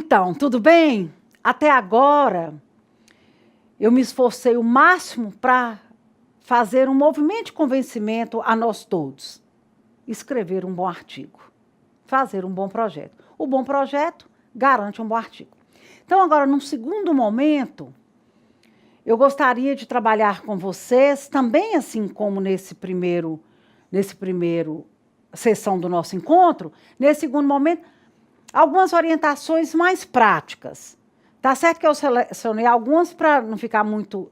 Então, tudo bem? Até agora, eu me esforcei o máximo para fazer um movimento de convencimento a nós todos. Escrever um bom artigo, fazer um bom projeto. O bom projeto garante um bom artigo. Então, agora, num segundo momento, eu gostaria de trabalhar com vocês, também assim como nesse primeiro sessão do nosso encontro, nesse segundo momento, algumas orientações mais práticas. Tá certo que eu selecionei algumas para não ficar muito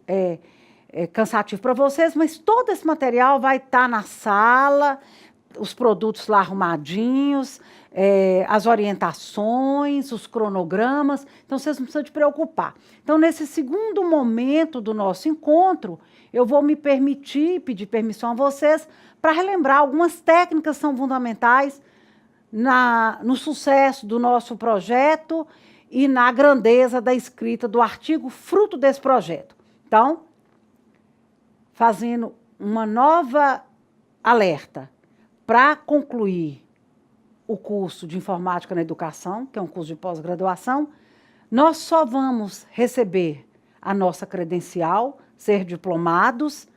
cansativo para vocês, mas todo esse material vai estar na sala, os produtos lá arrumadinhos, as orientações, os cronogramas, então vocês não precisam te preocupar. Então, nesse segundo momento do nosso encontro, eu vou me permitir, pedir permissão a vocês, para relembrar algumas técnicas que são fundamentais no sucesso do nosso projeto e na grandeza da escrita do artigo fruto desse projeto. Então, fazendo uma nova alerta para concluir o curso de Informática na Educação, que é um curso de pós-graduação, nós só vamos receber a nossa credencial, ser diplomados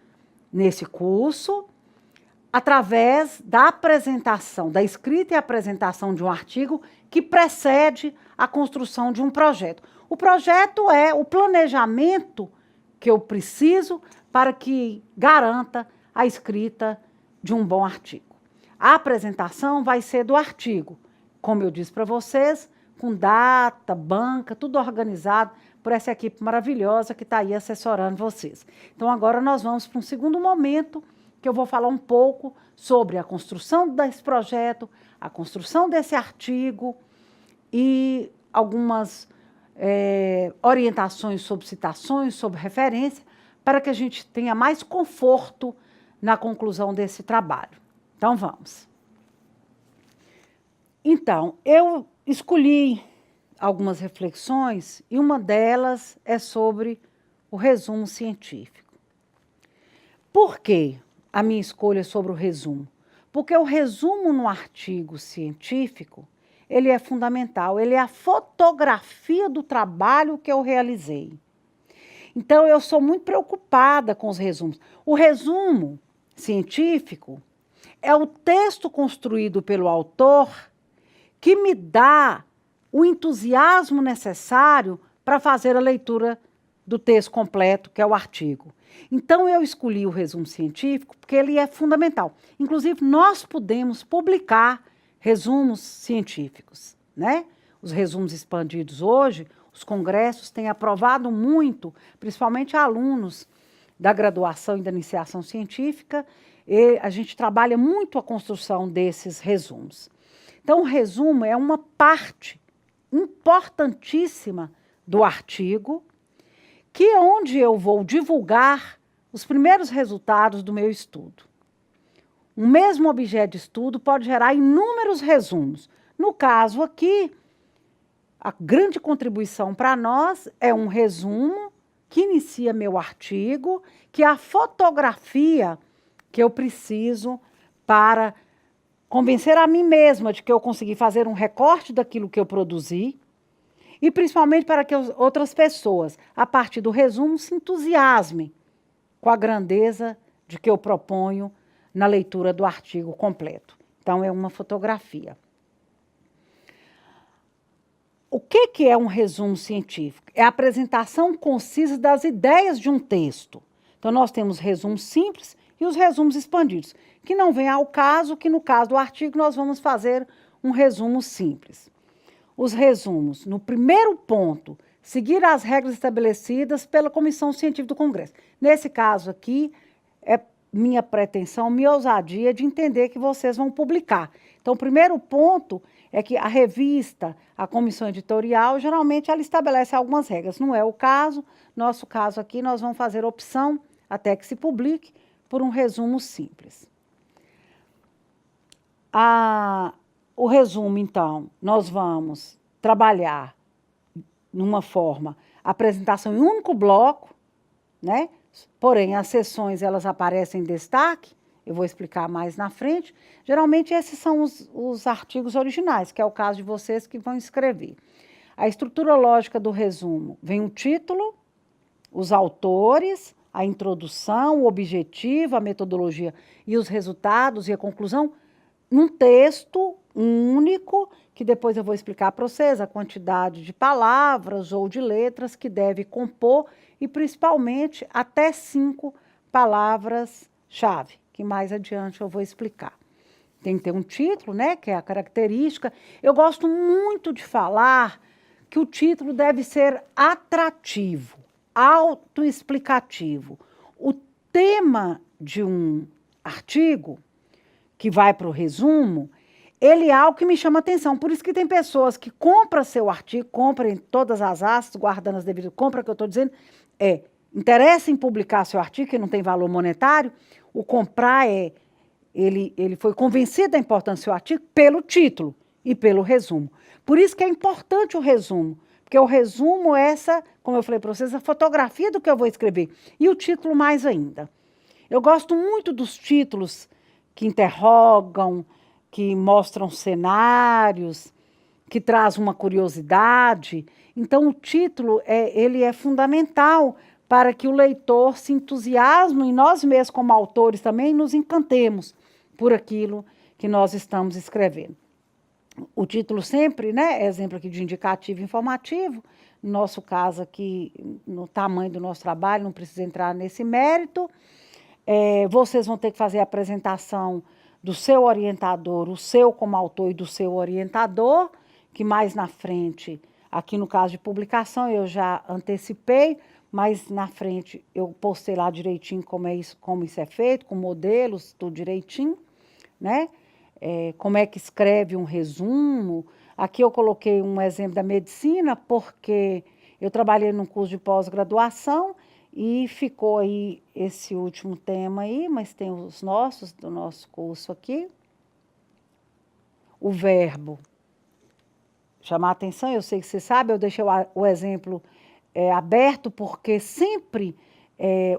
nesse curso, através da apresentação, da escrita e apresentação de um artigo que precede a construção de um projeto. O projeto é o planejamento que eu preciso para que garanta a escrita de um bom artigo. A apresentação vai ser do artigo, como eu disse para vocês, com data, banca, tudo organizado por essa equipe maravilhosa que está aí assessorando vocês. Então, agora nós vamos para um segundo momento, que eu vou falar um pouco sobre a construção desse projeto, a construção desse artigo e algumas orientações sobre citações, sobre referência, para que a gente tenha mais conforto na conclusão desse trabalho. Então, vamos. Então, eu escolhi algumas reflexões e uma delas é sobre o resumo científico. Por quê a minha escolha sobre o resumo? Porque o resumo no artigo científico, ele é fundamental, ele é a fotografia do trabalho que eu realizei. Então, eu sou muito preocupada com os resumos. O resumo científico é o texto construído pelo autor que me dá o entusiasmo necessário para fazer a leitura do texto completo, que é o artigo. Então, eu escolhi o resumo científico porque ele é fundamental. Inclusive, nós podemos publicar resumos científicos, né? Os resumos expandidos hoje, os congressos têm aprovado muito, principalmente alunos da graduação e da iniciação científica, e a gente trabalha muito a construção desses resumos. Então, o resumo é uma parte importantíssima do artigo, que é onde eu vou divulgar os primeiros resultados do meu estudo. O mesmo objeto de estudo pode gerar inúmeros resumos. No caso aqui, a grande contribuição para nós é um resumo que inicia meu artigo, que é a fotografia que eu preciso para convencer a mim mesma de que eu consegui fazer um recorte daquilo que eu produzi e principalmente para que outras pessoas, a partir do resumo, se entusiasmem com a grandeza de que eu proponho na leitura do artigo completo. Então, é uma fotografia. O que é um resumo científico? É a apresentação concisa das ideias de um texto. Então, nós temos resumos simples e os resumos expandidos, que não vem ao caso, que no caso do artigo nós vamos fazer um resumo simples. Os resumos, no primeiro ponto, seguir as regras estabelecidas pela Comissão Científica do Congresso. Nesse caso aqui, é minha pretensão, minha ousadia de entender que vocês vão publicar. Então, o primeiro ponto é que a revista, a comissão editorial, geralmente ela estabelece algumas regras. Não é o caso, nosso caso aqui, nós vamos fazer opção, até que se publique, por um resumo simples. O resumo, então, nós vamos trabalhar numa forma, apresentação em um único bloco, né? Porém, as sessões, elas aparecem em destaque, eu vou explicar mais na frente. Geralmente, esses são os artigos originais, que é o caso de vocês que vão escrever. A estrutura lógica do resumo vem o título, os autores, a introdução, o objetivo, a metodologia e os resultados e a conclusão num texto único, que depois eu vou explicar para vocês a quantidade de palavras ou de letras que deve compor e principalmente até 5 palavras-chave, que mais adiante eu vou explicar. Tem que ter um título, né, que é a característica. Eu gosto muito de falar que o título deve ser atrativo, autoexplicativo. O tema de um artigo, que vai para o resumo, ele é algo que me chama atenção. Por isso que tem pessoas que compram seu artigo, compram em todas as asas, guardando as devidas... Compra, que eu estou dizendo, interessa em publicar seu artigo, que não tem valor monetário. O comprar ele foi convencido da importância do seu artigo pelo título e pelo resumo. Por isso que é importante o resumo, porque o resumo é essa, como eu falei para vocês, a fotografia do que eu vou escrever. E o título mais ainda. Eu gosto muito dos títulos que interrogam, que mostram cenários, que traz uma curiosidade. Então, o título ele é fundamental para que o leitor se entusiasme e nós mesmos, como autores, também nos encantemos por aquilo que nós estamos escrevendo. O título sempre, né, exemplo aqui de indicativo e informativo, no nosso caso aqui, no tamanho do nosso trabalho, não precisa entrar nesse mérito. Vocês vão ter que fazer a apresentação do seu orientador, o seu como autor e do seu orientador, que mais na frente, aqui no caso de publicação, eu já antecipei, mas na frente eu postei lá direitinho como isso é feito, com modelos, tudo direitinho, né? Como é que escreve um resumo. Aqui eu coloquei um exemplo da medicina, porque eu trabalhei num curso de pós-graduação e ficou aí esse último tema aí, mas tem os nossos, do nosso curso aqui. O verbo. Chamar a atenção, eu sei que você sabe, eu deixei o exemplo aberto, porque sempre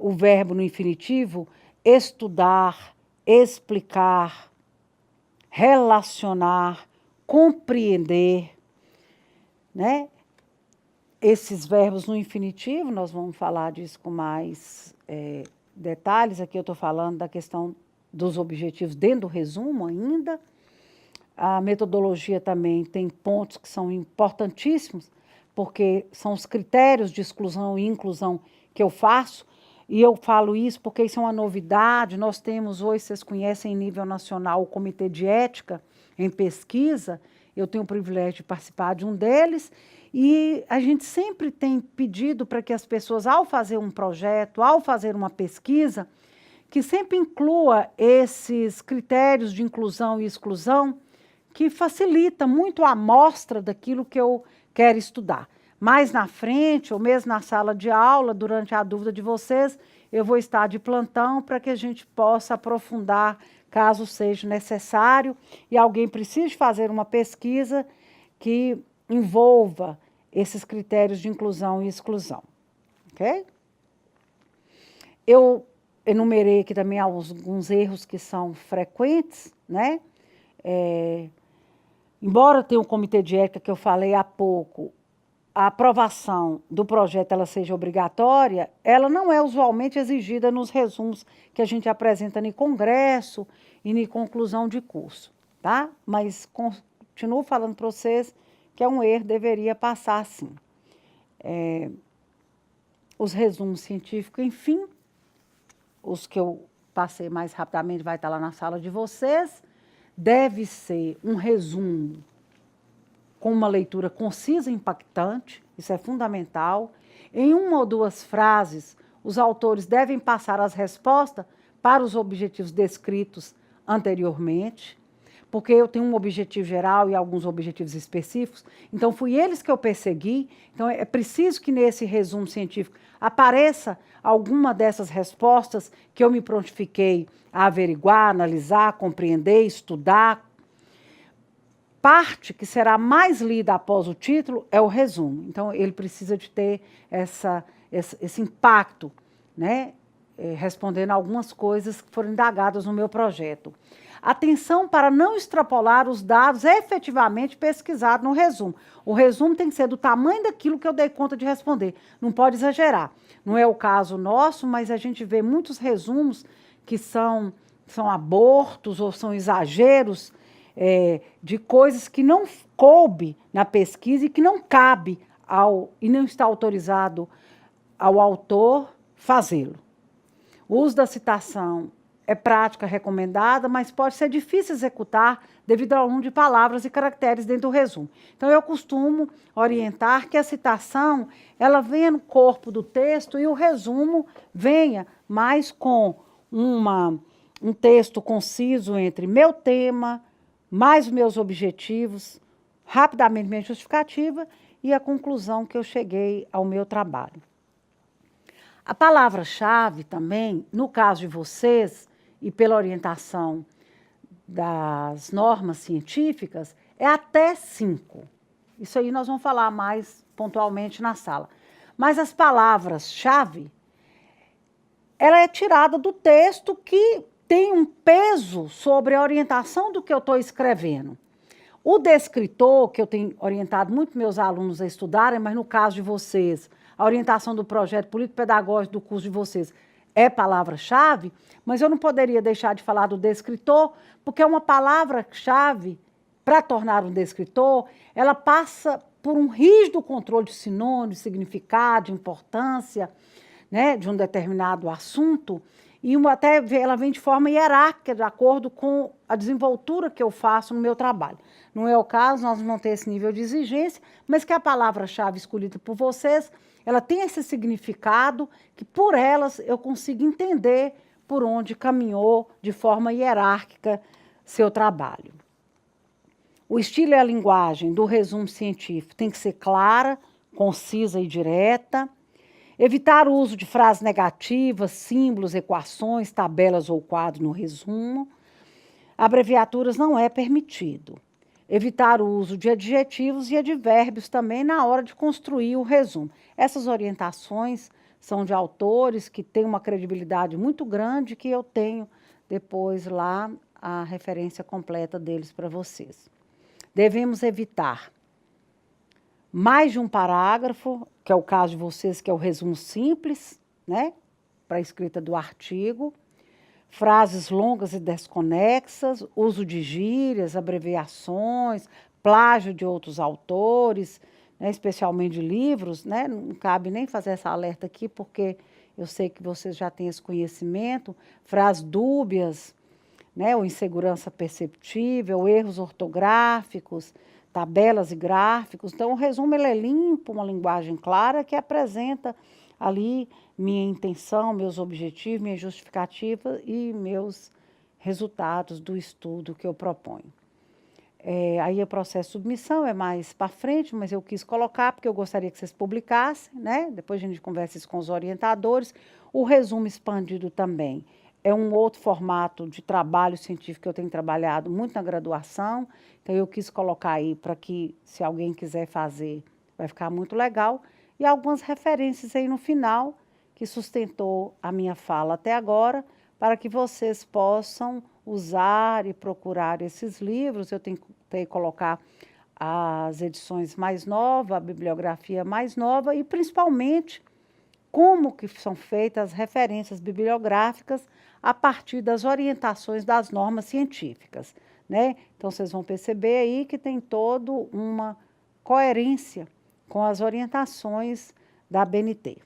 o verbo no infinitivo, estudar, explicar, relacionar, compreender, né? Esses verbos no infinitivo, nós vamos falar disso com mais detalhes. Aqui eu estou falando da questão dos objetivos dentro do resumo ainda. A metodologia também tem pontos que são importantíssimos, porque são os critérios de exclusão e inclusão que eu faço, e eu falo isso porque isso é uma novidade. Nós temos hoje, vocês conhecem em nível nacional, o Comitê de Ética em Pesquisa. Eu tenho o privilégio de participar de um deles, e a gente sempre tem pedido para que as pessoas, ao fazer um projeto, ao fazer uma pesquisa, que sempre inclua esses critérios de inclusão e exclusão, que facilita muito a amostra daquilo que eu quero estudar. Mais na frente, ou mesmo na sala de aula, durante a dúvida de vocês, eu vou estar de plantão para que a gente possa aprofundar, caso seja necessário, e alguém precise fazer uma pesquisa que envolva esses critérios de inclusão e exclusão. Eu enumerei aqui também alguns erros que são frequentes, né? Embora tenha um comitê de ética que eu falei há pouco, a aprovação do projeto ela seja obrigatória, ela não é usualmente exigida nos resumos que a gente apresenta no congresso e na conclusão de curso, tá? Mas continuo falando para vocês que é um erro, deveria passar sim. Os resumos científicos, enfim, os que eu passei mais rapidamente vai estar lá na sala de vocês, deve ser um resumo com uma leitura concisa e impactante, isso é fundamental. Em 1 ou 2 frases, os autores devem passar as respostas para os objetivos descritos anteriormente, porque eu tenho um objetivo geral e alguns objetivos específicos, então fui eles que eu persegui. Então é preciso que nesse resumo científico apareça alguma dessas respostas que eu me prontifiquei a averiguar, analisar, compreender, estudar. Parte que será mais lida após o título é o resumo. Então, ele precisa de ter esse impacto, né? respondendo algumas coisas que foram indagadas no meu projeto. Atenção para não extrapolar os dados efetivamente pesquisados no resumo. O resumo tem que ser do tamanho daquilo que eu dei conta de responder. Não pode exagerar. Não é o caso nosso, mas a gente vê muitos resumos que são abortos ou são exageros de coisas que não coube na pesquisa e que não cabe e não está autorizado ao autor fazê-lo. O uso da citação é prática recomendada, mas pode ser difícil executar devido ao número de palavras e caracteres dentro do resumo. Então, eu costumo orientar que a citação ela venha no corpo do texto e o resumo venha mais com um texto conciso entre meu tema, mais meus objetivos, rapidamente minha justificativa e a conclusão que eu cheguei ao meu trabalho. A palavra-chave também, no caso de vocês, e pela orientação das normas científicas, é até 5. Isso aí nós vamos falar mais pontualmente na sala. Mas as palavras-chave, ela é tirada do texto que tem um peso sobre a orientação do que eu estou escrevendo. O descritor, que eu tenho orientado muito meus alunos a estudarem, mas no caso de vocês, a orientação do projeto político-pedagógico do curso de vocês é palavra-chave, mas eu não poderia deixar de falar do descritor, porque é uma palavra-chave, para tornar um descritor, ela passa por um rígido controle de sinônimo, de significado, de importância, né, de um determinado assunto, e até ela vem de forma hierárquica, de acordo com a desenvoltura que eu faço no meu trabalho. Não é o caso, nós não temos esse nível de exigência, mas que a palavra-chave escolhida por vocês, ela tem esse significado que, por elas, eu consigo entender por onde caminhou de forma hierárquica seu trabalho. O estilo e a linguagem do resumo científico tem que ser clara, concisa e direta. Evitar o uso de frases negativas, símbolos, equações, tabelas ou quadros no resumo. Abreviaturas não é permitido. Evitar o uso de adjetivos e advérbios também na hora de construir o resumo. Essas orientações são de autores que têm uma credibilidade muito grande, que eu tenho depois lá a referência completa deles para vocês. Devemos evitar mais de um parágrafo, que é o caso de vocês, que é o resumo simples, né, para a escrita do artigo, frases longas e desconexas, uso de gírias, abreviações, plágio de outros autores, né, especialmente de livros, né, não cabe nem fazer essa alerta aqui, porque eu sei que vocês já têm esse conhecimento, frases dúbias, né, ou insegurança perceptível, erros ortográficos, tabelas e gráficos. Então, o resumo ele é limpo, uma linguagem clara que apresenta ali minha intenção, meus objetivos, minha justificativa e meus resultados do estudo que eu proponho. Aí o processo de submissão é mais para frente, mas eu quis colocar porque eu gostaria que vocês publicassem, né? Depois a gente conversa isso com os orientadores. O resumo expandido também é um outro formato de trabalho científico que eu tenho trabalhado muito na graduação, então eu quis colocar aí para que, se alguém quiser fazer, vai ficar muito legal. E algumas referências aí no final, que sustentou a minha fala até agora, para que vocês possam usar e procurar esses livros. Eu tentei colocar as edições mais novas, a bibliografia mais nova e, principalmente, como que são feitas as referências bibliográficas a partir das orientações das normas científicas, né? Então, vocês vão perceber aí que tem toda uma coerência com as orientações da ABNT.